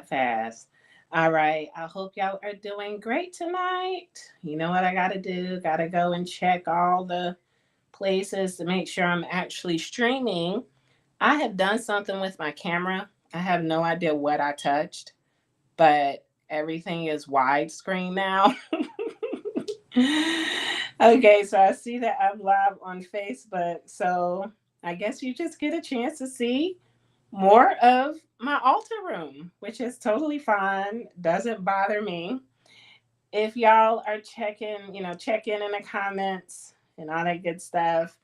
fast. All right. I hope y'all are doing great tonight. You know what I got to do? Got to go and check all the places to make sure I'm actually streaming. I have done something with my camera. I have no idea what I touched, but everything is widescreen now. Okay, so I see that I'm live on Facebook. So I guess you just get a chance to see more of my altar room, which is totally fine. Doesn't bother me. If y'all are checking, check in the comments and all that good stuff.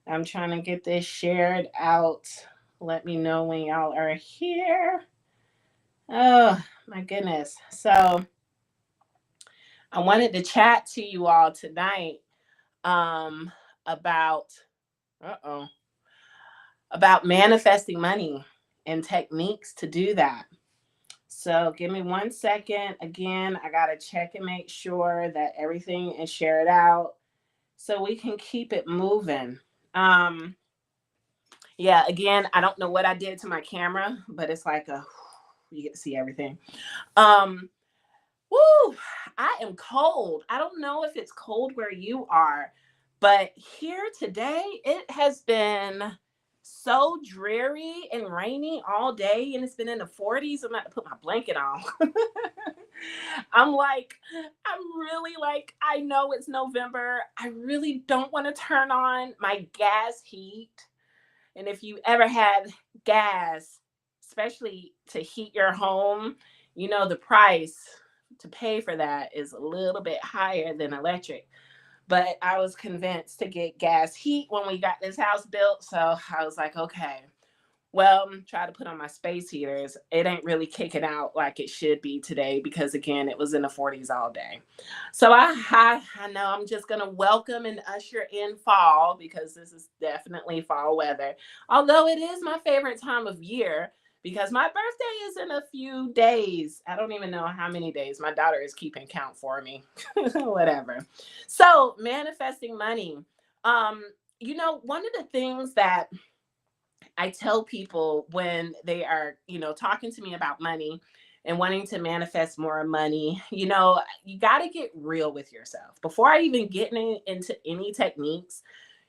I'm trying to get this shared out. Let me know when y'all are here. Oh, my goodness. So I wanted to chat to you all tonight um, about, uh-oh, about manifesting money and techniques to do that. So give me 1 second. Again, I got to check and make sure that everything is shared out so we can keep it moving. Um, yeah, again, I don't know what I did to my camera, but it's like you get to see everything. Um, woo, I am cold. I don't know if it's cold where you are, but here today it has been so dreary and rainy all day, and it's been in the 40s. I'm about to put my blanket on. I'm really like, I know it's November. I really don't want to turn on my gas heat. And if you ever had gas, especially to heat your home, you know the price to pay for that is a little bit higher than electric. But I was convinced to get gas heat when we got this house built. So I was like, okay, well, try to put on my space heaters. It ain't really kicking out like it should be today because, again, it was in the 40s all day. So I know I'm just going to welcome and usher in fall because this is definitely fall weather. Although it is my favorite time of year because my birthday is in a few days. I don't even know how many days. My daughter is keeping count for me. Whatever. So manifesting money. One of the things that I tell people when they are, talking to me about money and wanting to manifest more money, you got to get real with yourself. Before I even get into any techniques,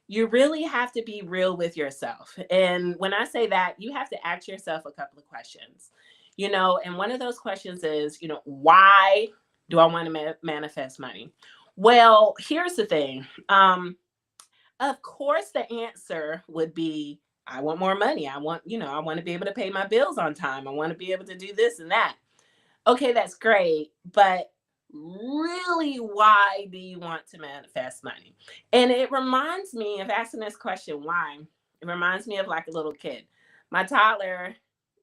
you really have to be real with yourself. And when I say that, you have to ask yourself a couple of questions, and one of those questions is, why do I want to manifest money? Well, here's the thing. Of course, the answer would be I want more money. I want to be able to pay my bills on time. I want to be able to do this and that. Okay, that's great. But really, why do you want to manifest money? And it reminds me of asking this question, why? It reminds me of like a little kid. My toddler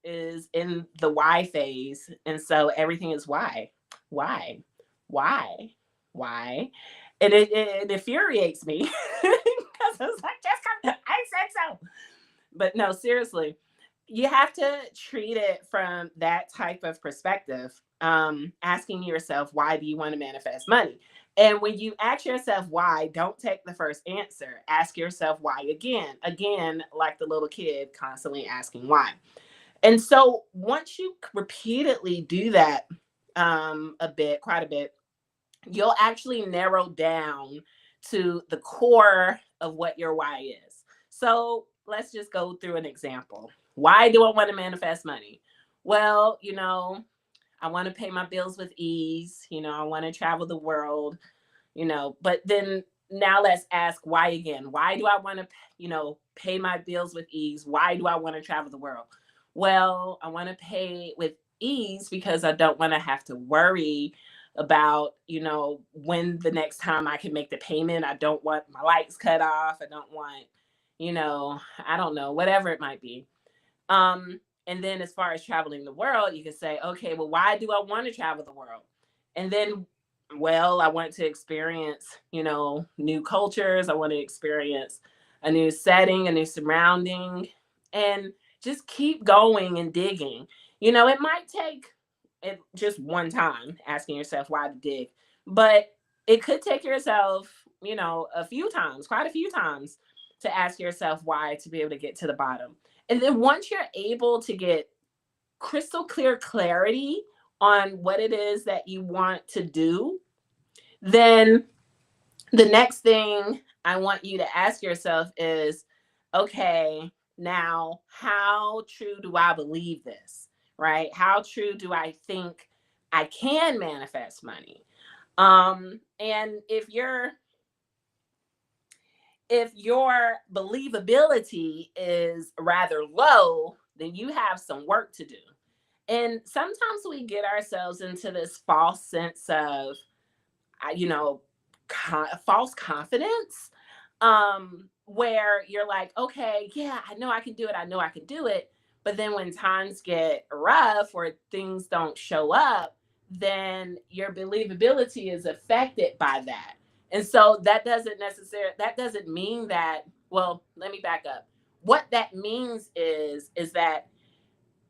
is in the why phase. And so everything is why, why, why, why. And it infuriates me because it's like, just come, I said so. But no, seriously, you have to treat it from that type of perspective. Asking yourself, why do you want to manifest money? And when you ask yourself why, don't take the first answer. Ask yourself why again. Again, like the little kid constantly asking why. And so once you repeatedly do that quite a bit, you'll actually narrow down to the core of what your why is. So let's just go through an example. Why do I want to manifest money? Well, I want to pay my bills with ease. I want to travel the world, but then now let's ask why again. Why do I want to, pay my bills with ease? Why do I want to travel the world? Well, I want to pay with ease because I don't want to have to worry about, when the next time I can make the payment. I don't want my lights cut off. I don't want, I don't know, whatever it might be. And then as far as traveling the world, you can say, okay, well, why do I want to travel the world? And then, well, I want to experience, new cultures. I want to experience a new setting, a new surrounding, and just keep going and digging. It might take it just one time asking yourself why to dig, but it could take yourself, a few times, quite a few times to ask yourself why to be able to get to the bottom. And then once you're able to get crystal clear clarity on what it is that you want to do, then the next thing I want you to ask yourself is, okay, now how true do I believe this? Right? How true do I think I can manifest money? And if your believability is rather low, then you have some work to do. And sometimes we get ourselves into this false sense of, you know, false confidence, where you're like, okay, yeah, I know I can do it. I know I can do it. But then when times get rough or things don't show up, then your believability is affected by that. And so that doesn't mean that, well, let me back up. What that means is that,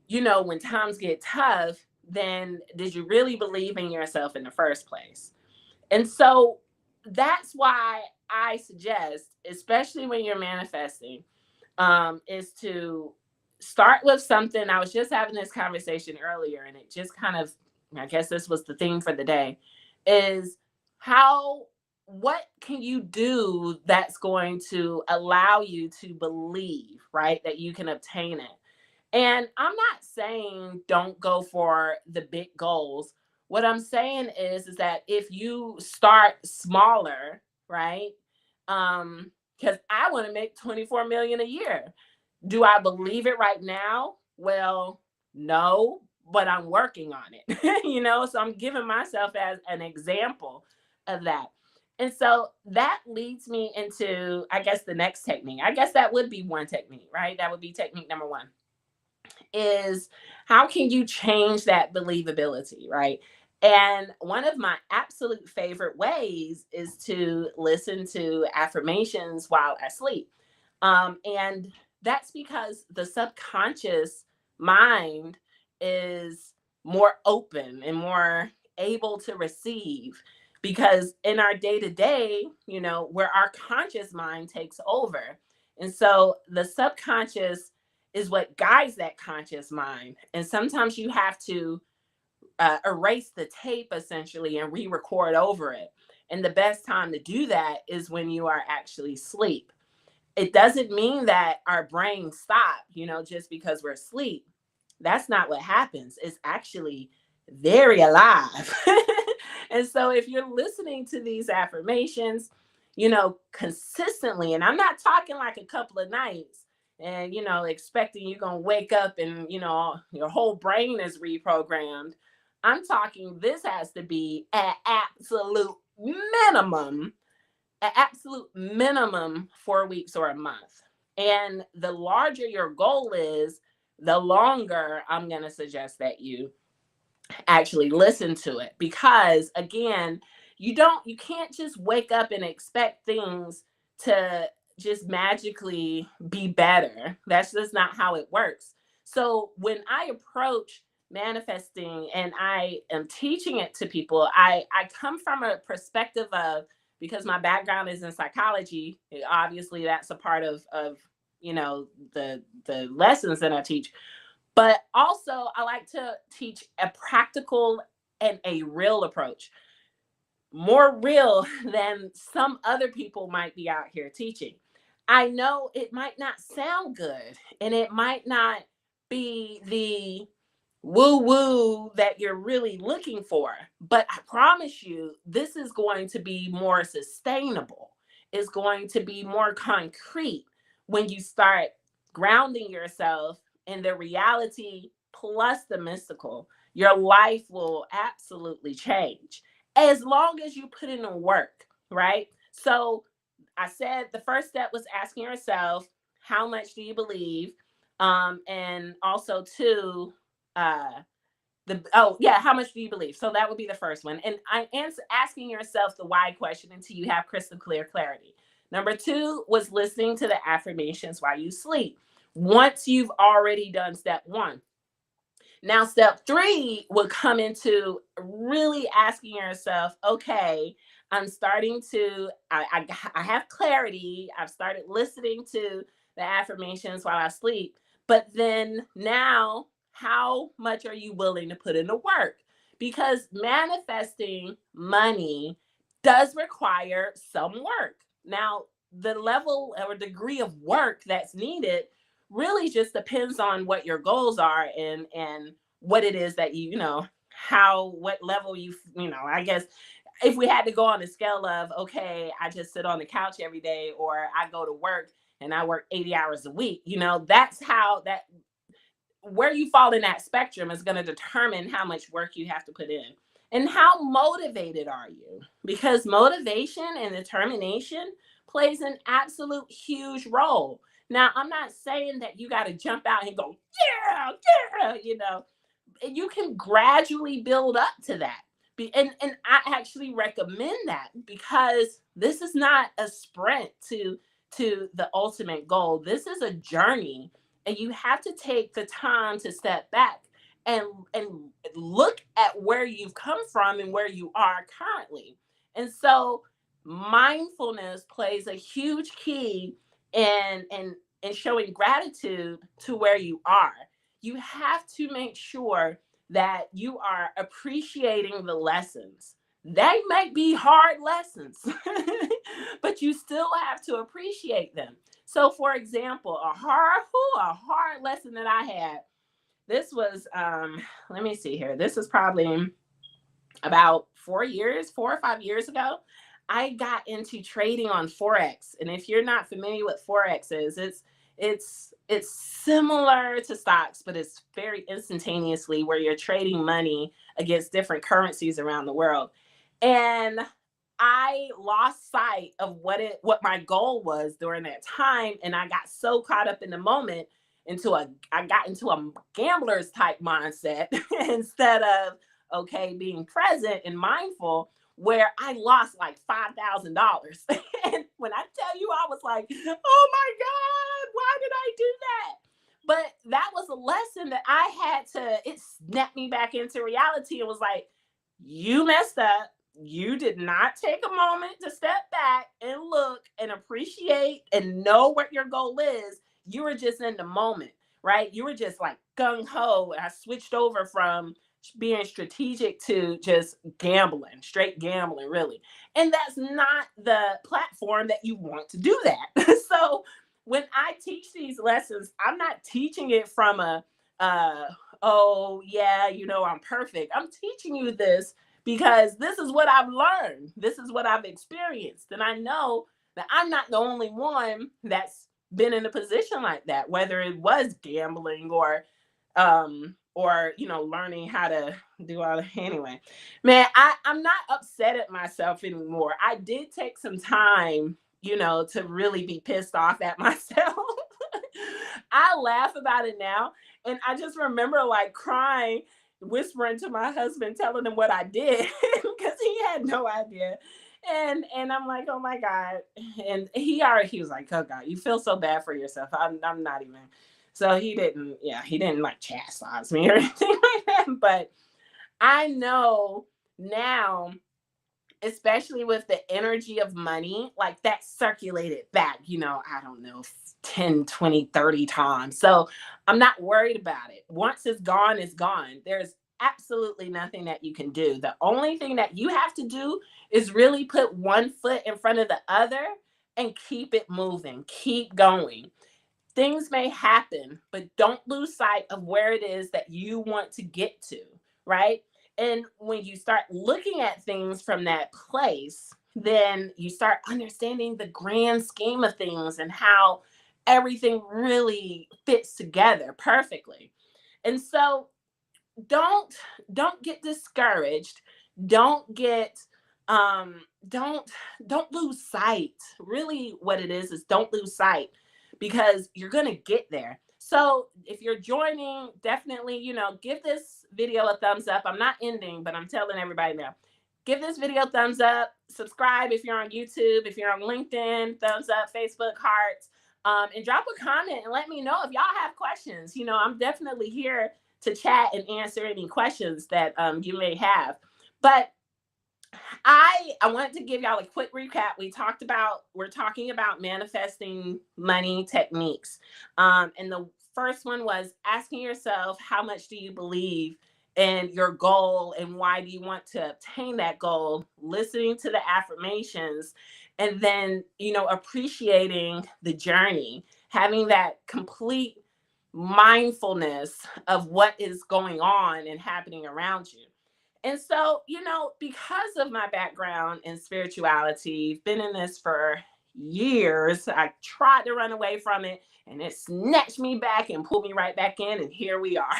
when times get tough, then did you really believe in yourself in the first place? And so that's why I suggest, especially when you're manifesting, is to start with something. I was just having this conversation earlier, and it just kind of, I guess this was the theme for the day, is what can you do that's going to allow you to believe, right, that you can obtain it? And I'm not saying don't go for the big goals. What I'm saying is that if you start smaller, right? Because I want to make 24 million a year. Do I believe it right now? Well, no, but I'm working on it. So I'm giving myself as an example of that. And so that leads me into, I guess, the next technique. I guess that would be one technique, right? That would be technique number one, is how can you change that believability, right? And one of my absolute favorite ways is to listen to affirmations while I sleep. And that's because the subconscious mind is more open and more able to receive. Because in our day to day, where our conscious mind takes over. And so the subconscious is what guides that conscious mind. And sometimes you have to erase the tape essentially and re-record over it. And the best time to do that is when you are actually asleep. It doesn't mean that our brains stop, just because we're asleep. That's not what happens. It's actually very alive. And so if you're listening to these affirmations, consistently, and I'm not talking like a couple of nights and, expecting you're going to wake up and, your whole brain is reprogrammed. I'm talking this has to be minimum an absolute minimum 4 weeks or a month. And the larger your goal is, the longer I'm going to suggest that you actually listen to it. Because again, you can't just wake up and expect things to just magically be better. That's just not how it works. So when I approach manifesting and I am teaching it to people, I come from a perspective of, because my background is in psychology, obviously that's a part of the lessons that I teach. But also, I like to teach a practical and a real approach, more real than some other people might be out here teaching. I know it might not sound good and it might not be the woo woo that you're really looking for, but I promise you, this is going to be more sustainable. It's going to be more concrete when you start grounding yourself in the reality plus the mystical. Your life will absolutely change as long as you put in the work, right? So I said the first step was asking yourself, how much do you believe? And also two, how much do you believe? So that would be the first one. And I answer asking yourself the why question until you have crystal clear clarity. Number two was listening to the affirmations while you sleep. Once you've already done step one. Now, step three would come into really asking yourself, okay, I'm starting to, I have clarity. I've started listening to the affirmations while I sleep. But then now, How much are you willing to put in the work? Because manifesting money does require some work. Now, the level or degree of work that's needed really just depends on what your goals are, and what it is that how what level I guess if we had to go on a scale of, okay, I just sit on the couch every day, or I go to work and I work 80 hours a week, that's how that where you fall in that spectrum is going to determine how much work you have to put in. And how motivated are you? Because motivation and determination plays an absolute huge role. Now, I'm not saying that you got to jump out and go, yeah, yeah, you can gradually build up to that. And I actually recommend that, because this is not a sprint to the ultimate goal. This is a journey, and you have to take the time to step back and and look at where you've come from and where you are currently. And so mindfulness plays a huge key in showing gratitude to where you are. You have to make sure that you are appreciating the lessons. They might be hard lessons, but you still have to appreciate them. So, for example, a hard lesson that I had. This was, let me see here. This is probably about 4 or 5 years ago. I got into trading on Forex. And if you're not familiar with Forex is, it's similar to stocks, but it's very instantaneously where you're trading money against different currencies around the world. And I lost sight of what my goal was during that time, and I got so caught up in the moment I got into a gambler's type mindset instead of, okay, being present and mindful, where I lost like $5,000. And when I tell you, I was like, oh my God, why did I do that? But that was a lesson that it snapped me back into reality. It was like, you messed up. You did not take a moment to step back and look and appreciate and know what your goal is. You were just in the moment, right? You were just like gung ho. I switched over from being strategic to just gambling, straight gambling, really. And that's not the platform that you want to do that. So when I teach these lessons, I'm not teaching it from oh yeah, I'm perfect. I'm teaching you this because this is what I've learned. This is what I've experienced. And I know that I'm not the only one that's been in a position like that, whether it was gambling or learning how to do all anyway. Man, I'm not upset at myself anymore. I did take some time, to really be pissed off at myself. I laugh about it now, and I just remember like crying, whispering to my husband, telling him what I did because he had no idea. And I'm like, oh my God. And he was like, oh God, you feel so bad for yourself. I'm not even. So he didn't like chastise me or anything like that. But I know now, especially with the energy of money, like that circulated back, I don't know, 10, 20, 30 times. So I'm not worried about it. Once it's gone, it's gone. There's absolutely nothing that you can do. The only thing that you have to do is really put one foot in front of the other and keep it moving, keep going. Things may happen, but don't lose sight of where it is that you want to get to, right? And when you start looking at things from that place, then you start understanding the grand scheme of things and how everything really fits together perfectly. And so don't don't get discouraged. Don't get um don't don't lose sight. Really what it is don't lose sight, because you're going to get there. So if you're joining, definitely, give this video a thumbs up. I'm not ending, but I'm telling everybody now. Give this video a thumbs up. Subscribe if you're on YouTube. If you're on LinkedIn, thumbs up, Facebook, hearts. And drop a comment and let me know if y'all have questions. I'm definitely here to chat and answer any questions that you may have. But I wanted to give y'all a quick recap. We're talking about manifesting money techniques. And the first one was asking yourself, how much do you believe in your goal and why do you want to obtain that goal? Listening to the affirmations, and then, appreciating the journey, having that complete mindfulness of what is going on and happening around you. And so, because of my background in spirituality, been in this for years, I tried to run away from it and it snatched me back and pulled me right back in, and here we are.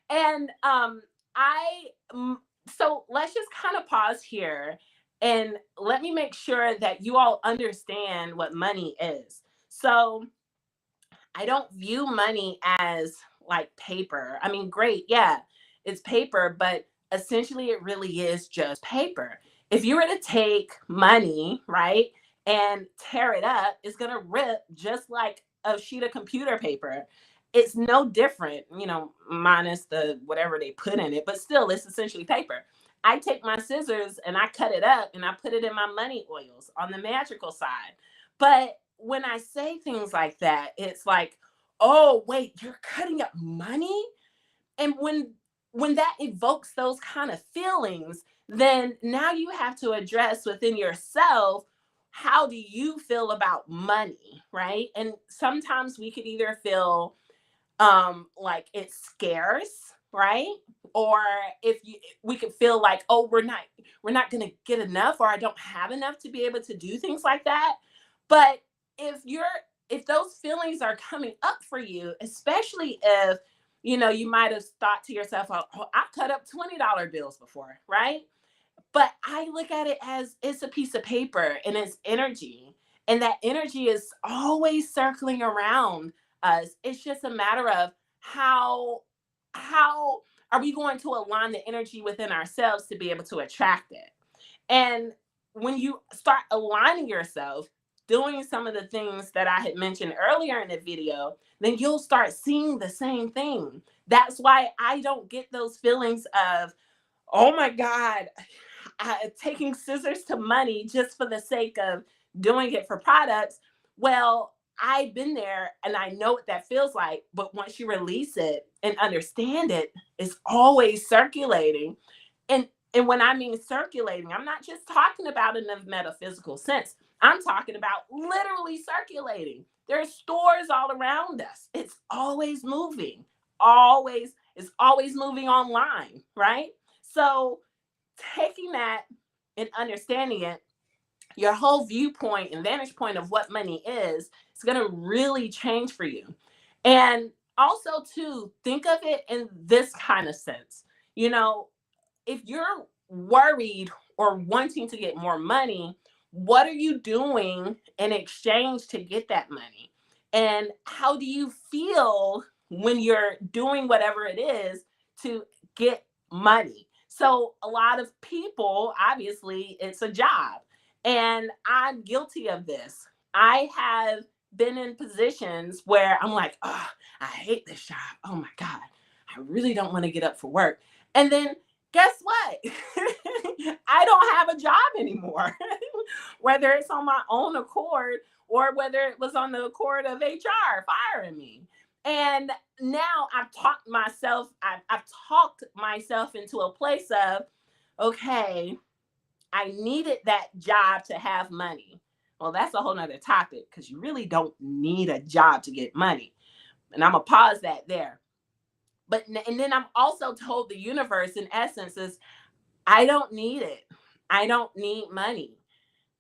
And I so let's just kind of pause here and let me make sure that you all understand what money is. So I don't view money as like paper. I mean, great, yeah, it's paper, but essentially it really is just paper. If you were to take money, right, and tear it up, it's going to rip just like a sheet of computer paper. It's no different, minus the whatever they put in it, but still, it's essentially paper. I take my scissors and I cut it up and I put it in my money oils on the magical side. But when I say things like that, it's like, oh, wait, you're cutting up money? And when that evokes those kind of feelings, then now you have to address within yourself, how do you feel about money, right? And sometimes we could either feel like it's scarce, right? Or if you we could feel like, oh, we're not going to get enough, or I don't have enough to be able to do things like that. But if those feelings are coming up for you, especially if you might have thought to yourself, oh, I've cut up $20 bills before, right? But I look at it as it's a piece of paper and it's energy. And that energy is always circling around us. It's just a matter of how are we going to align the energy within ourselves to be able to attract it. And when you start aligning yourself, doing some of the things that I had mentioned earlier in the video, then you'll start seeing the same thing. That's why I don't get those feelings of, oh my God, taking scissors to money just for the sake of doing it for products. Well, I've been there and I know what that feels like. But once you release it and understand it, it's always circulating. And when I mean circulating, I'm not just talking about in a metaphysical sense. I'm talking about literally circulating. There's stores all around us. It's always moving. It's always moving online, right? So taking that and understanding it, your whole viewpoint and vantage point of what money is going to really change for you. And also, too, think of it in this kind of sense. You know, if you're worried or wanting to get more money, what are you doing in exchange to get that money? And how do you feel when you're doing whatever it is to get money? So, a lot of people, obviously, it's a job. And I'm guilty of this. I have been in positions where I'm like, oh, I hate this job. Oh my God, I really don't want to get up for work. And then guess what? I don't have a job anymore, whether it's on my own accord or whether it was on the accord of HR firing me. And now I've talked myself into a place of, okay, I needed that job to have money. Well, that's a whole nother topic because you really don't need a job to get money. And I'm going to pause that there. And then I'm also told the universe, in essence, is I don't need it. I don't need money,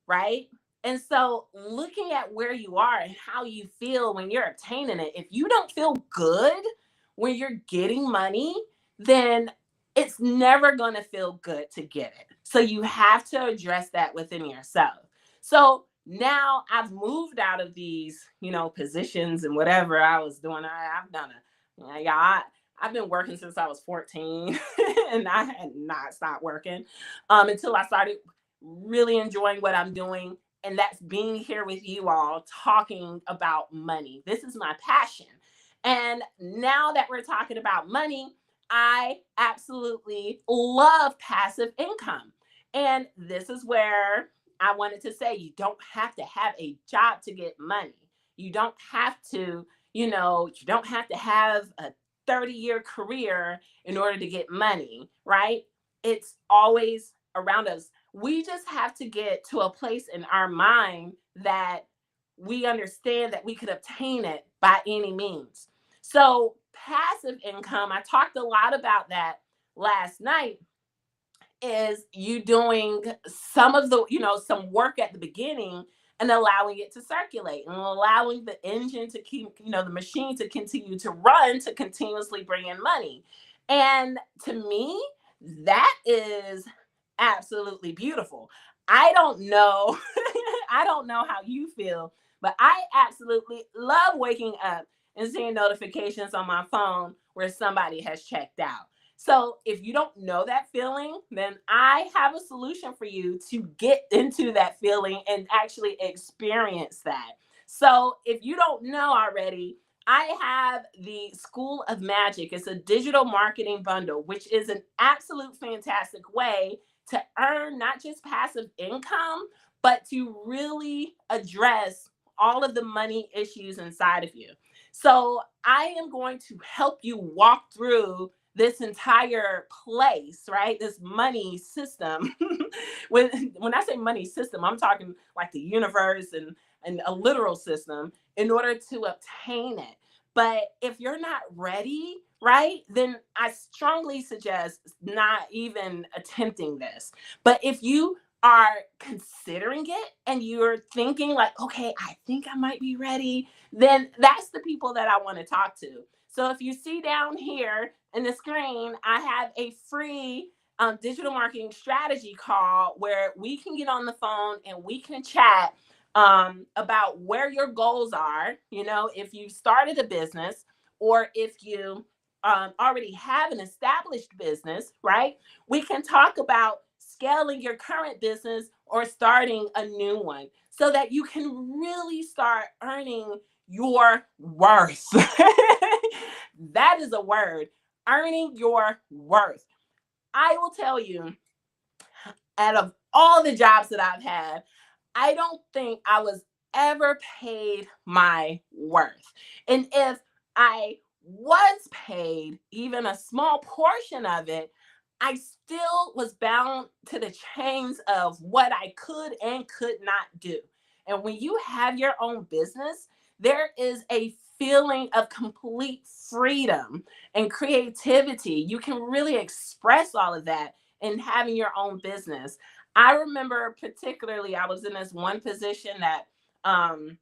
right? And so looking at where you are and how you feel when you're obtaining it, if you don't feel good when you're getting money, then it's never going to feel good to get it. So you have to address that within yourself. So now I've moved out of these, positions and whatever I was doing. I've done it. Yeah, I've been working since I was 14 and I had not stopped working until I started really enjoying what I'm doing. And that's being here with you all talking about money. This is my passion. And now that we're talking about money, I absolutely love passive income. And this is where I wanted to say you don't have to have a job to get money. You don't have to, You don't have to have a 30-year career in order to get money, right? It's always around us. We just have to get to a place in our mind that we understand that we could obtain it by any means. So, passive income, I talked a lot about that last night, is you doing some of the, some work at the beginning and allowing it to circulate and allowing the engine to keep, the machine to continue to run to continuously bring in money. And to me, that is absolutely beautiful. I don't know. I don't know how you feel, but I absolutely love waking up and seeing notifications on my phone where somebody has checked out. So if you don't know that feeling, then I have a solution for you to get into that feeling and actually experience that. So if you don't know already, I have the School of Magick. It's a digital marketing bundle, which is an absolute fantastic way to earn not just passive income, but to really address all of the money issues inside of you. So I am going to help you walk through this entire place, right? This money system. when I say money system, I'm talking like the universe and a literal system in order to obtain it. But if you're not ready, right, then I strongly suggest not even attempting this. But if you are considering it and you're thinking like, okay, I think I might be ready, then that's the people that I want to talk to. So if you see down here in the screen, I have a free digital marketing strategy call where we can get on the phone and we can chat about where your goals are. If you started a business or if you already have an established business, right? We can talk about scaling your current business or starting a new one so that you can really start earning your worth. That is a word, earning your worth. I will tell you, out of all the jobs that I've had, I don't think I was ever paid my worth. And if I was paid even a small portion of it, I still was bound to the chains of what I could and could not do. And when you have your own business, there is a feeling of complete freedom and creativity. You can really express all of that in having your own business. I remember particularly, I was in this one position that I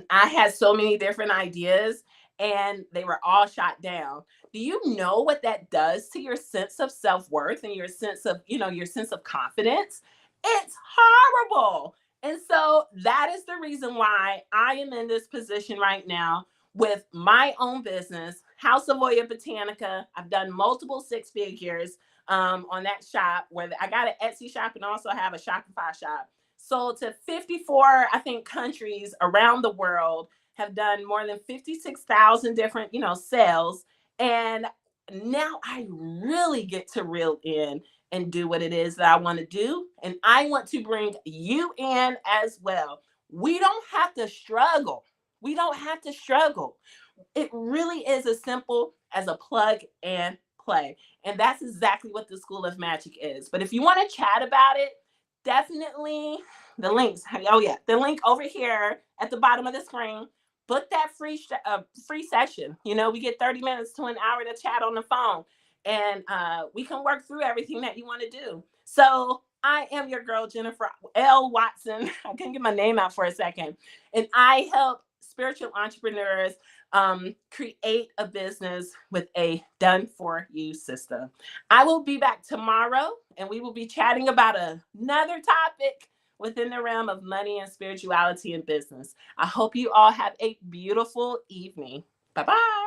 had so many different ideas and they were all shot down. Do you know what that does to your sense of self-worth and your sense of, your sense of confidence? It's horrible. And so that is the reason why I am in this position right now with my own business, House of Oya Botanica. I've done multiple six figures on that shop where I got an Etsy shop and also have a Shopify shop. Sold to 54, I think, countries around the world, have done more than 56,000 different, sales. And now I really get to reel in and do what it is that I want to do. And I want to bring you in as well. We don't have to struggle. We don't have to struggle. It really is as simple as a plug and play. And that's exactly what the School of Magick is. But if you want to chat about it, definitely the links. Oh yeah, the link over here at the bottom of the screen. Book that free session. We get 30 minutes to an hour to chat on the phone, and we can work through everything that you want to do. So I am your girl, Jennifer L. Watson. I couldn't get my name out for a second, and I help spiritual entrepreneurs create a business with a done for you system. I will be back tomorrow and we will be chatting about another topic within the realm of money and spirituality and business. I hope you all have a beautiful evening. Bye bye.